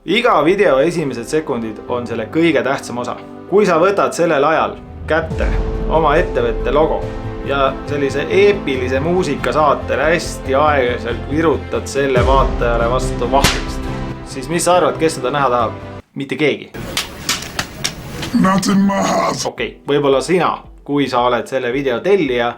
Iga video esimesed sekundid on selle kõige tähtsam osa. Kui sa võtad sellel ajal kätte oma ettevõtte logo ja sellise eepilise muusikasaatel hästi aeglaselt virutad selle vaatajale vastu vahvist, siis mis sa arvad, kes seda näha tahab? Mitte keegi. Okei, võib-olla sina, kui sa oled selle video tellija,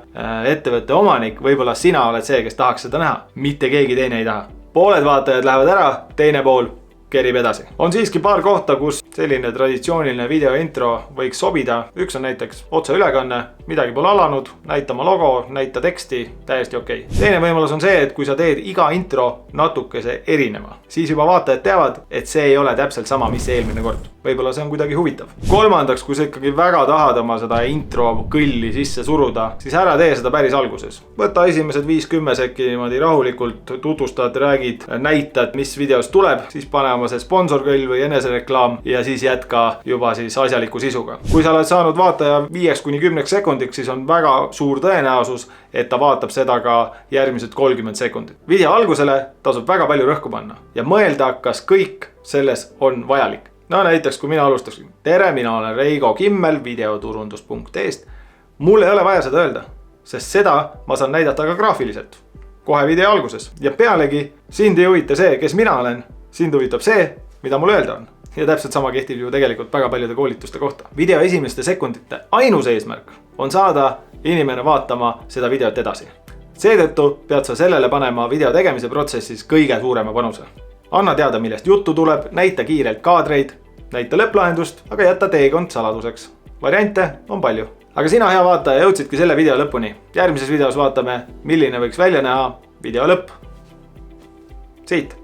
ettevõtte omanik, võib-olla sina oled see, kes tahaks seda näha. Mitte keegi teine ei taha. Pooled vaatajad lähevad ära, teine pool kerib edasi. On siiski paar kohta, kus selline traditsiooniline video intro võiks sobida. Üks on näiteks otseülekanne, midagi pole alanud, näita oma logo, näita teksti, täiesti okei. Teine võimalus on see, et kui sa teed iga intro natukese erineva, siis juba vaatajad teavad, et see ei ole täpselt sama, mis eelmine kord. Võib-olla see on kuidagi huvitav. Kolmandaks, kui sa ikkagi väga tahad oma seda intro kõlli sisse suruda, siis ära tee seda päris alguses. Võta esimesed 5-10 sekki niimoodi rahulikult, tutvustad, räägid, näitad, mis videos tuleb, siis pane oma see sponsorkõll või enesereklaam ja siis jätka juba siis asjaliku sisuga. Kui sa oled saanud vaataja 5-10 sekundiks, siis on väga suur tõenäosus, et ta vaatab seda ka järgmised 30 sekundit. Video algusele tasub väga palju rõhku panna ja mõelda, kas kõik selles on vajalik. No näiteks, kui mina alustaksin. Tere, mina olen Reigo Kimmel videoturundus.est. Mul ei ole vaja seda öelda, sest seda ma saan näidata ka graafiliselt. Kohe video alguses. Ja pealegi, sind ei huvita see, kes mina olen. Sind huvitab see, mida mul öelda on. Ja täpselt sama kehtib ju tegelikult väga paljude koolituste kohta. Video esimeste sekundite ainus eesmärk on saada inimene vaatama seda videot edasi. Seetõttu pead sa sellele panema video tegemise protsessis kõige suurema panuse. Anna teada, millest juttu tuleb, näita kiirelt kaadreid, näita lõpplahendust, aga jätta teekond saladuseks. Variante on palju. Aga sina, hea vaataja, jõudsidki selle video lõpuni. Järgmises videos vaatame, milline võiks välja näha video lõpp. Siit.